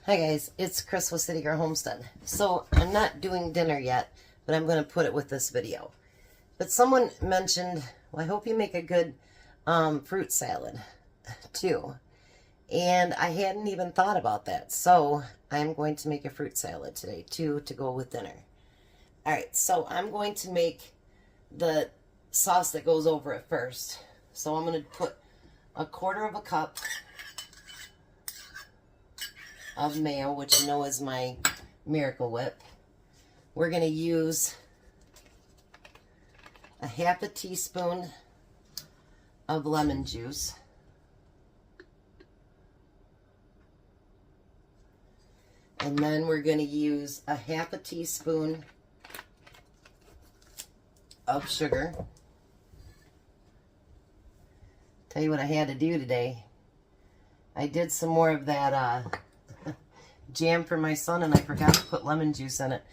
Hi guys, it's Chris with City Girl Homestead. So I'm not doing dinner yet, but I'm going to put it with this video. But someone mentioned, well, I hope you make a good fruit salad too. And I hadn't even thought about that. So I'm going to make a fruit salad today too to go with dinner. Alright, so I'm going to make the sauce that goes over it first. So I'm going to put 1/4 cup of mayo, which you know is my Miracle Whip. We're going to use 1/2 teaspoon of lemon juice. And then we're going to use 1/2 teaspoon of sugar. Tell you what I had to do today. I did some more of that jam for my son, and I forgot to put lemon juice in it.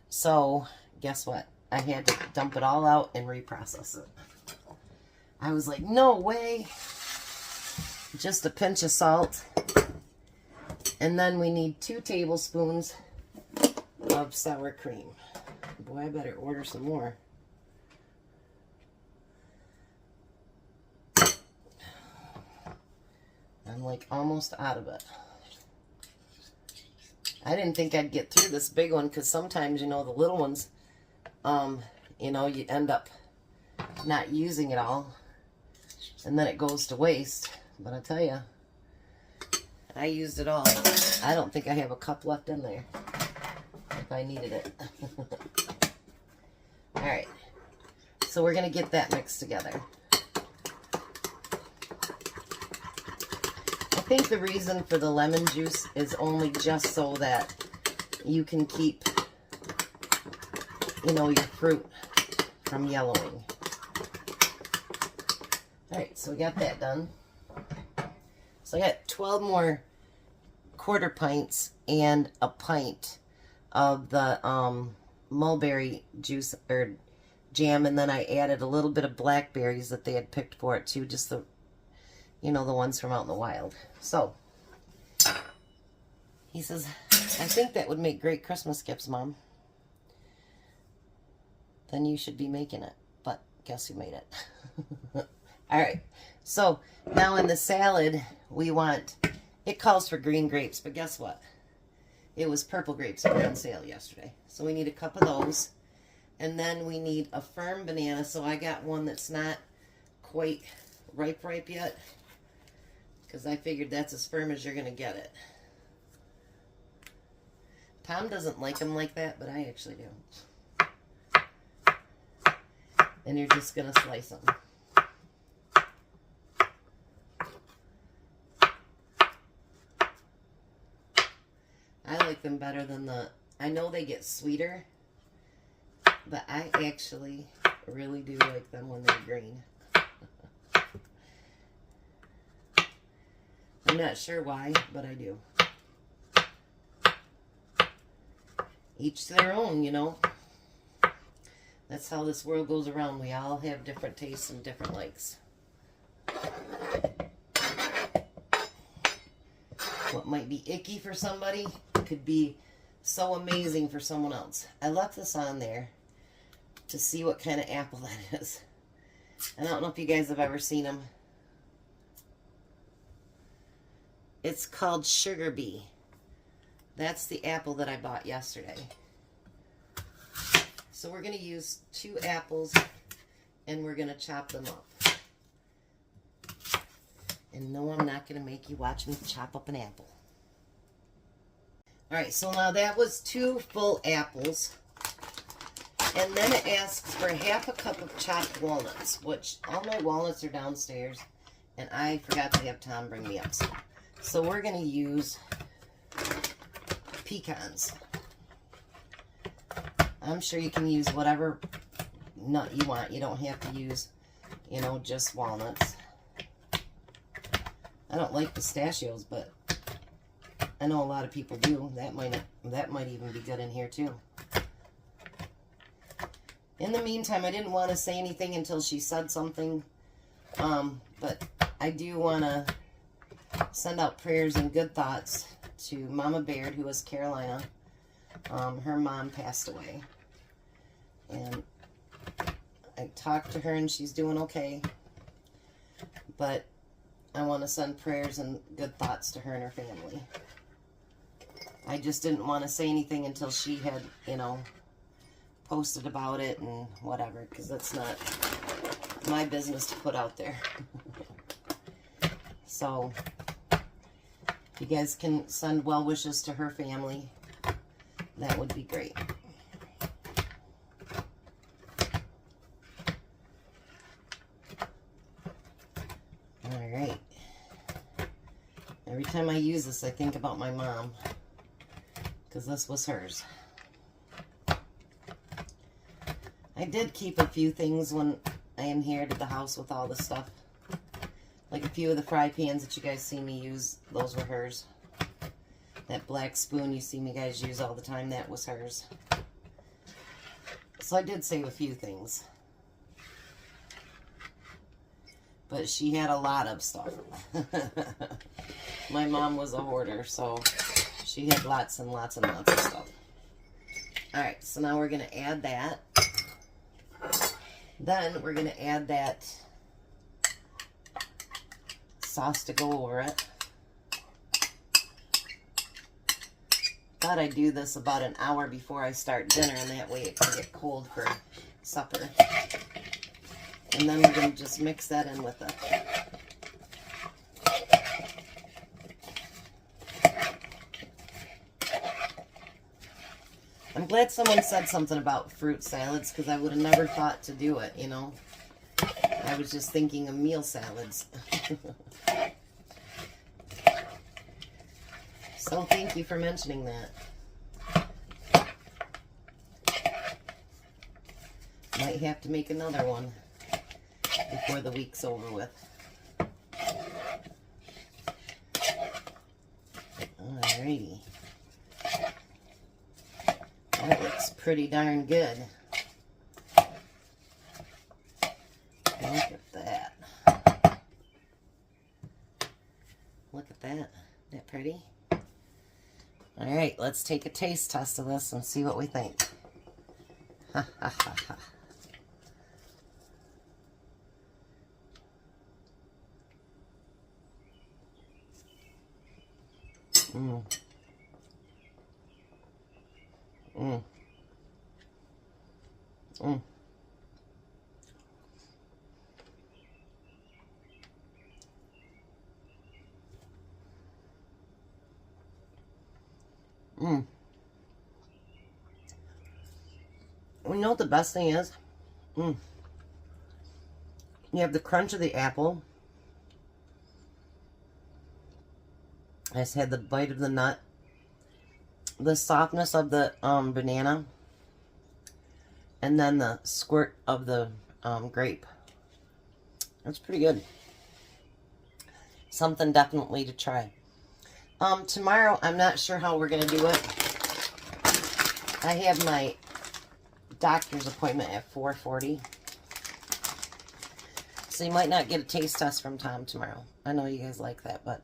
So guess what? I had to dump it all out and reprocess it. I was like, no way. Just a pinch of salt. And then we need 2 tablespoons of sour cream. Boy, I better order some more. I'm like almost out of it. I didn't think I'd get through this big one, because sometimes, you know, the little ones, you know, you end up not using it all, and then it goes to waste. But I tell you, I used it all. I don't think I have a cup left in there if I needed it. Alright, so we're going to get that mixed together. I think the reason for the lemon juice is only just so that you can keep, you know, your fruit from yellowing. Alright, so we got that done. So I got 12 more 1/4 pints and a pint of the mulberry juice or jam, and then I added a little bit of blackberries that they had picked for it too, just the, you know, the ones from out in the wild. So he says, I think that would make great Christmas gifts, Mom. Then you should be making it. But guess who made it? Alright, so now in the salad we want, it calls for green grapes, but guess what? It was purple grapes that were on sale yesterday. So we need a cup of those. And then we need a firm banana. So I got one that's not quite ripe yet, because I figured that's as firm as you're going to get it. Tom doesn't like them like that, but I actually do. And you're just going to slice them. I like them better than the, I know they get sweeter, but I actually really do like them when they're green. I'm not sure why, but I do. Each to their own, you know. That's how this world goes around. We all have different tastes and different likes. What might be icky for somebody could be so amazing for someone else. I left this on there to see what kind of apple that is. I don't know if you guys have ever seen them. It's called Sugar Bee. That's the apple that I bought yesterday. So we're going to use 2 apples and we're going to chop them up. And no, I'm not going to make you watch me chop up an apple. Alright, so now that was 2 full apples. And then it asks for 1/2 cup of chopped walnuts, which all my walnuts are downstairs. And I forgot to have Tom bring me up some. So we're going to use pecans. I'm sure you can use whatever nut you want. You don't have to use, you know, just walnuts. I don't like pistachios, but I know a lot of people do. That might even be good in here too. In the meantime, I didn't want to say anything until she said something, but I do want to send out prayers and good thoughts to Mama Baird, who was Carolina. Her mom passed away. And I talked to her and she's doing okay. But I want to send prayers and good thoughts to her and her family. I just didn't want to say anything until she had, you know, posted about it and whatever, because that's not my business to put out there. So, if you guys can send well wishes to her family, that would be great. Alright. Every time I use this, I think about my mom, because this was hers. I did keep a few things when I inherited the house with all the stuff. Like a few of the fry pans that you guys see me use, those were hers. That black spoon you see me guys use all the time, that was hers. So I did save a few things. But she had a lot of stuff. My mom was a hoarder, so she had lots and lots and lots of stuff. Alright, so now we're going to add that. Then we're going to add that sauce to go over it. Thought I'd do this about an hour before I start dinner, and that way it can get cold for supper. And then we're going to just mix that in with it. I'm glad someone said something about fruit salads, because I would have never thought to do it, you know. I was just thinking of meal salads. So thank you for mentioning that. Might have to make another one before the week's over with. Alrighty. That looks pretty darn good. Look at that. Look at that. Isn't that pretty? Alright, let's take a taste test of this and see what we think. Ha ha ha ha. Mmm. Mmm. Mmm. Mmm. You know what the best thing is? Mmm. You have the crunch of the apple. I just had the bite of the nut. The softness of the banana. And then the squirt of the grape. That's pretty good. Something definitely to try. Tomorrow, I'm not sure how we're going to do it. I have my doctor's appointment at 4:40. So you might not get a taste test from Tom tomorrow. I know you guys like that, but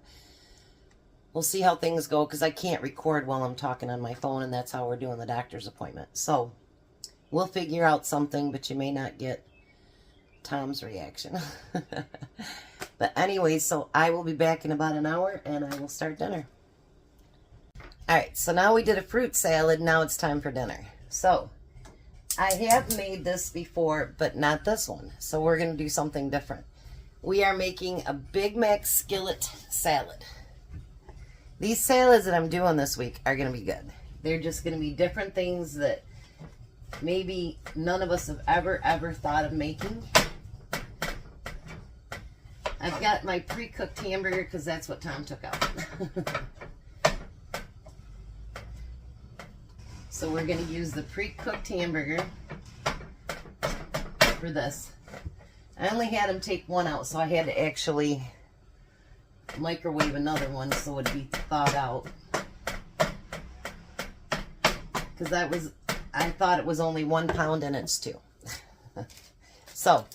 we'll see how things go, because I can't record while I'm talking on my phone, and that's how we're doing the doctor's appointment. So we'll figure out something, but you may not get Tom's reaction. But anyway, so I will be back in about an hour, and I will start dinner. Alright, so now we did a fruit salad. Now it's time for dinner. So I have made this before, but not this one. So we're going to do something different. We are making a Big Mac Skillet salad. These salads that I'm doing this week are going to be good. They're just going to be different things that maybe none of us have ever thought of making. I've got my pre-cooked hamburger because that's what Tom took out. So we're going to use the pre-cooked hamburger for this. I only had him take one out, so I had to actually microwave another one so it'd be thawed out. Because I thought it was only 1 pound and it's 2. So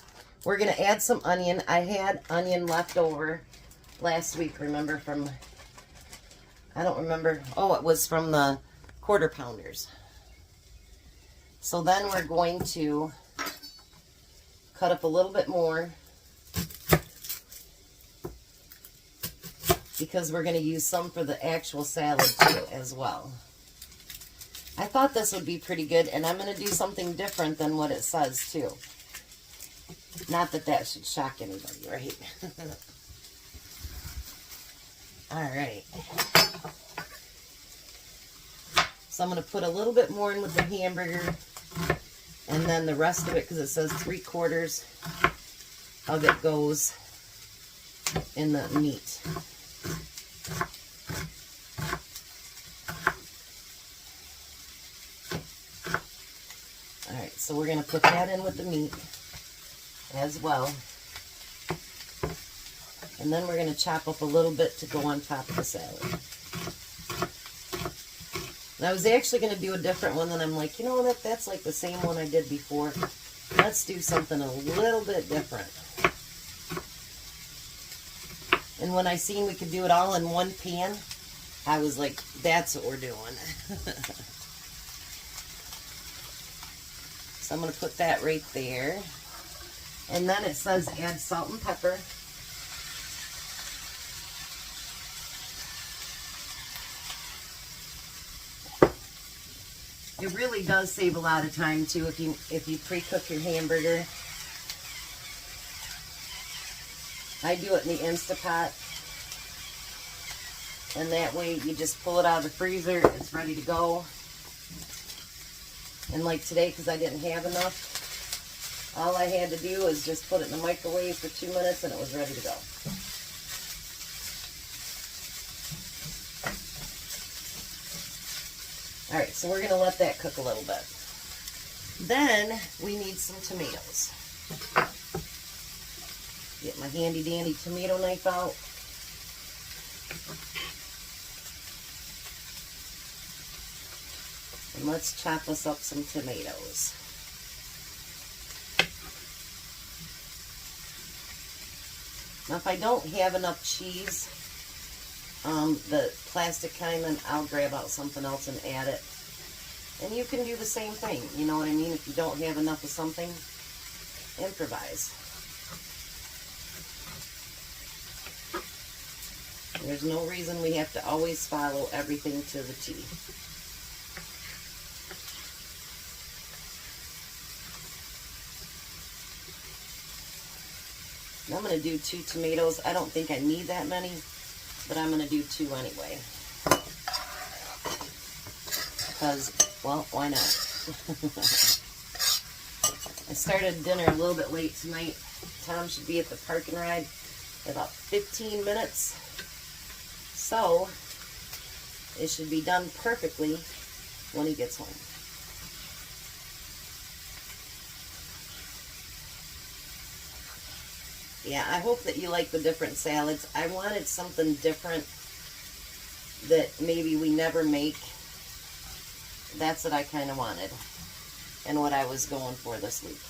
we're going to add some onion. I had onion left over last week, remember, from I don't remember. Oh, it was from the quarter pounders. So then we're going to cut up a little bit more because we're going to use some for the actual salad too as well. I thought this would be pretty good, and I'm going to do something different than what it says too. Not that that should shock anybody, right? All right. So I'm going to put a little bit more in with the hamburger, and then the rest of it, because it says 3/4 of it goes in the meat. All right, so we're going to put that in with the meat as well. And then we're going to chop up a little bit to go on top of the salad. And I was actually going to do a different one, then I'm like, you know what, that's like the same one I did before. Let's do something a little bit different. And when I seen we could do it all in one pan, I was like, that's what we're doing. So I'm going to put that right there. And then it says add salt and pepper. It really does save a lot of time too if you pre-cook your hamburger. I do it in the Instapot. And that way you just pull it out of the freezer, it's ready to go. And like today, because I didn't have enough, all I had to do was just put it in the microwave for 2 minutes and it was ready to go. Alright, so we're going to let that cook a little bit. Then we need some tomatoes. Get my handy dandy tomato knife out. And let's chop us up some tomatoes. Now if I don't have enough cheese, the plastic kind, then I'll grab out something else and add it. And you can do the same thing, you know what I mean? If you don't have enough of something, improvise. There's no reason we have to always follow everything to the T. I'm going to do 2 tomatoes. I don't think I need that many, but I'm going to do 2 anyway. Because, well, why not? I started dinner a little bit late tonight. Tom should be at the park and ride in about 15 minutes. So, it should be done perfectly when he gets home. Yeah, I hope that you like the different salads. I wanted something different that maybe we never make. That's what I kind of wanted and what I was going for this week.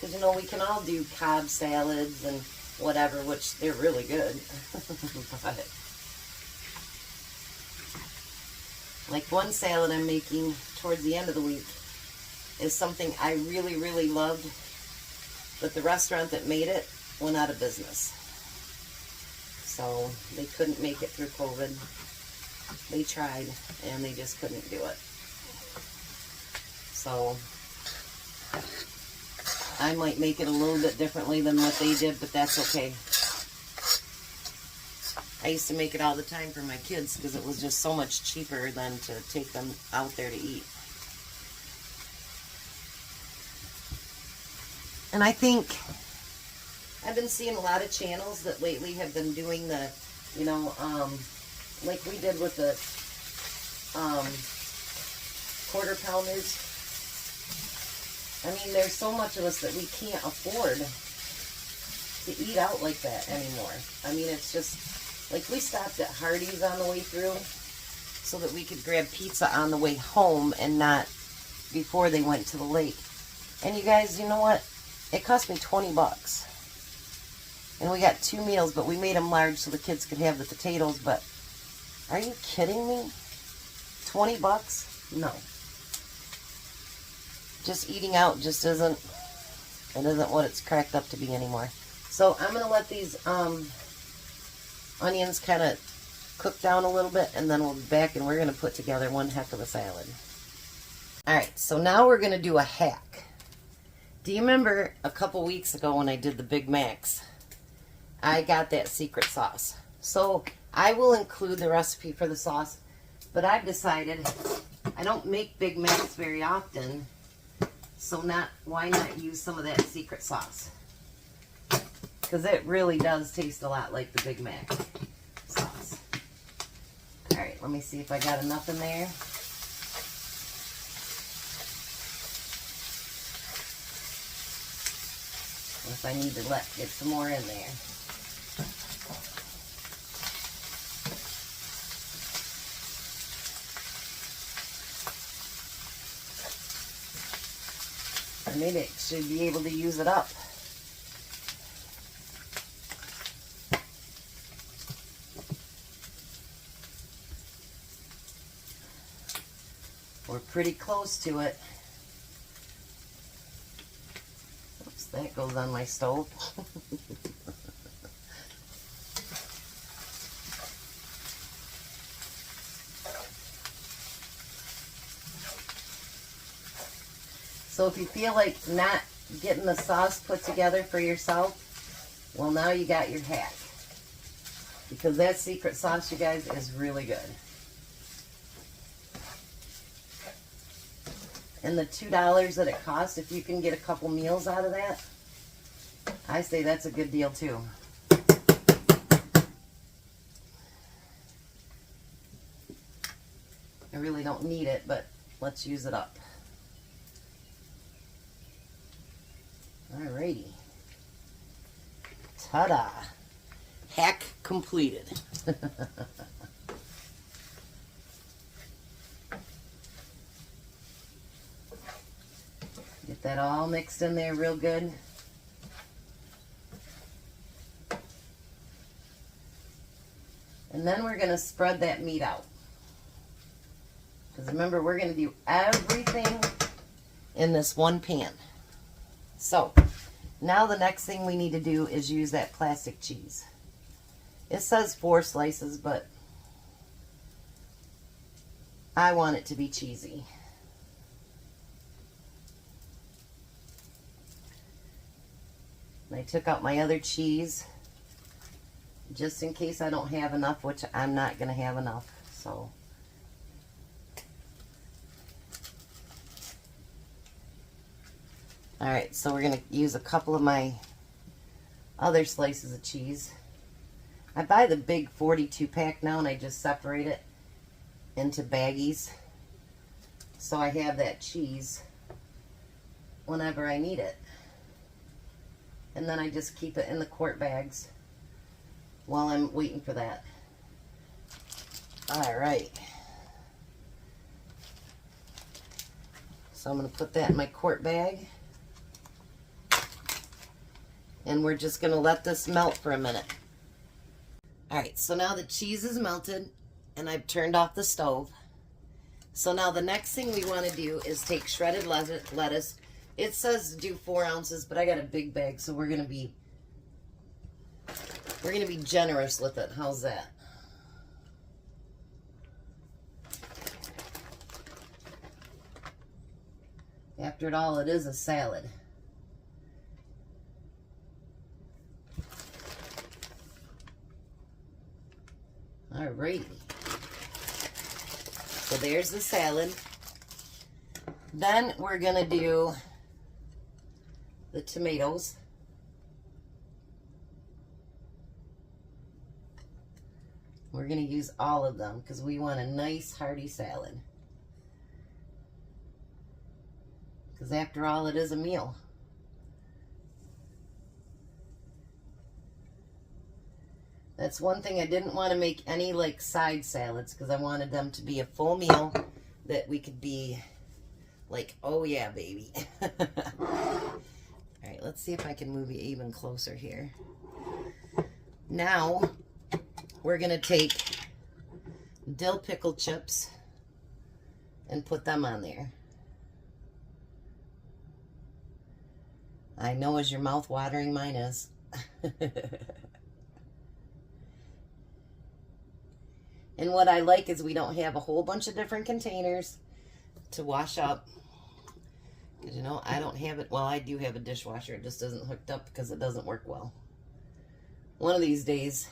Because, you know, we can all do Cobb salads and whatever, which they're really good. But, like one salad I'm making towards the end of the week is something I really, really loved, but the restaurant that made it went out of business. So they couldn't make it through COVID. They tried and they just couldn't do it. So I might make it a little bit differently than what they did, but that's okay. I used to make it all the time for my kids because it was just so much cheaper than to take them out there to eat. And I think I've been seeing a lot of channels that lately have been doing the, you know, like we did with the quarter pounders. I mean, there's so much of us that we can't afford to eat out like that anymore. I mean, it's just, like we stopped at Hardee's on the way through so that we could grab pizza on the way home and not before they went to the lake. And you guys, you know what? It cost me $20. And we got 2 meals, but we made them large so the kids could have the potatoes. But are you kidding me? 20 bucks? No. Just eating out just isn't what it's cracked up to be anymore. So I'm going to let these onions kind of cook down a little bit, and then we'll be back and we're going to put together one heck of a salad. Alright, so now we're going to do a hack. Do you remember a couple weeks ago when I did the Big Macs? I got that secret sauce. So I will include the recipe for the sauce, but I've decided I don't make Big Macs very often, so why not use some of that secret sauce? Because it really does taste a lot like the Big Mac sauce. Alright, let me see if I got enough in there. If I need to get some more in there. Or maybe it should be able to use it up. We're pretty close to it. Oops, that goes on my stove. So if you feel like not getting the sauce put together for yourself, well, now you got your hack. Because that secret sauce, you guys, is really good. And the $2 that it costs, if you can get a couple meals out of that, I say that's a good deal too. I really don't need it, but let's use it up. Alrighty. Ta-da! Hack completed. Get that all mixed in there real good. And then we're going to spread that meat out. Because remember, we're going to do everything in this one pan. So, now the next thing we need to do is use that plastic cheese. It says 4 slices, but I want it to be cheesy. And I took out my other cheese just in case I don't have enough, which I'm not going to have enough. So, alright, so we're going to use a couple of my other slices of cheese. I buy the big 42 pack now, and I just separate it into baggies. So I have that cheese whenever I need it. And then I just keep it in the quart bags while I'm waiting for that. Alright. So I'm going to put that in my quart bag. And we're just going to let this melt for a minute. Alright, so now the cheese is melted and I've turned off the stove. So now the next thing we want to do is take shredded lettuce. It says to do 4 ounces, but I got a big bag, so we're gonna be generous with it. How's that? After it all, it is a salad. Alrighty. So there's the salad. Then we're gonna do the tomatoes. We're going to use all of them because we want a nice hearty salad. Because after all, it is a meal. That's one thing, I didn't want to make any like side salads because I wanted them to be a full meal that we could be like, oh yeah, baby. Alright, let's see if I can move you even closer here. Now we're going to take dill pickle chips and put them on there. I know, as your mouth watering, mine is. And what I like is we don't have a whole bunch of different containers to wash up. Because, you know, I don't have it. Well, I do have a dishwasher. It just isn't hooked up because it doesn't work well. One of these days,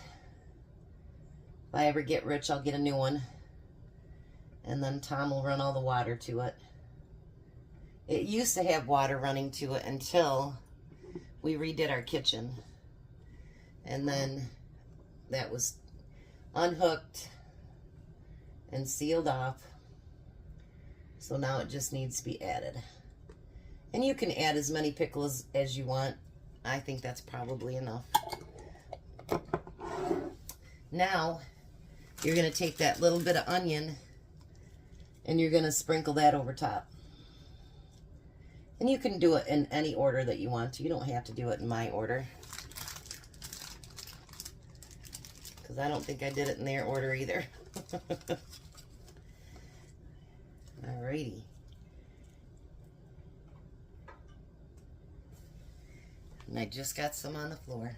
if I ever get rich, I'll get a new one. And then Tom will run all the water to it. It used to have water running to it until we redid our kitchen. And then that was unhooked and sealed off. So now it just needs to be added. And you can add as many pickles as you want. I think that's probably enough. Now, you're going to take that little bit of onion and you're going to sprinkle that over top. And you can do it in any order that you want to. You don't have to do it in my order, because I don't think I did it in their order either. Alrighty. And I just got some on the floor.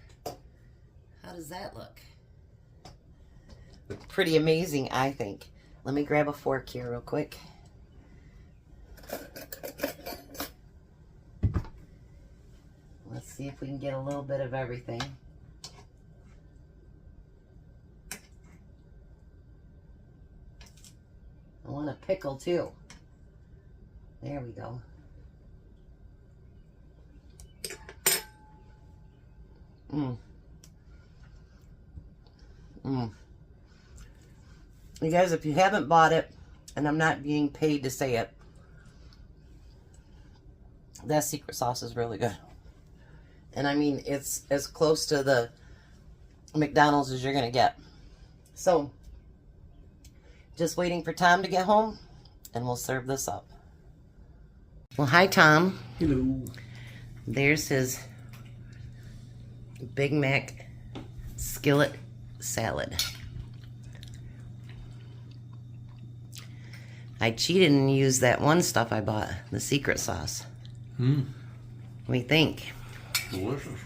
How does that look? Pretty amazing, I think. Let me grab a fork here real quick. Let's see if we can get a little bit of everything. I want a pickle too. There we go. You guys, if you haven't bought it, and I'm not being paid to say it, that secret sauce is really good. And I mean, it's as close to the McDonald's as you're going to get. So, just waiting for Tom to get home, and we'll serve this up. Well, hi, Tom. Hello. There's his Big Mac Skillet salad. I cheated and used that one stuff I bought, the secret sauce. What do you think? Delicious.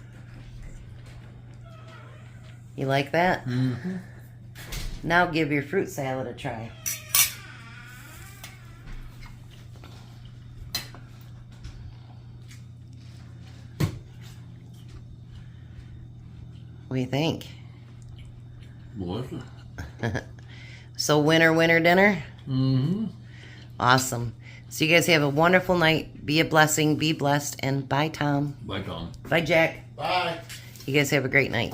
You like that? Mm-hmm. Now give your fruit salad a try. What do you think? Delicious. So winner dinner? Mm-hmm. Awesome. So you guys have a wonderful night. Be a blessing. Be blessed. And bye, Tom. Bye, Tom. Bye, Jack. Bye. You guys have a great night.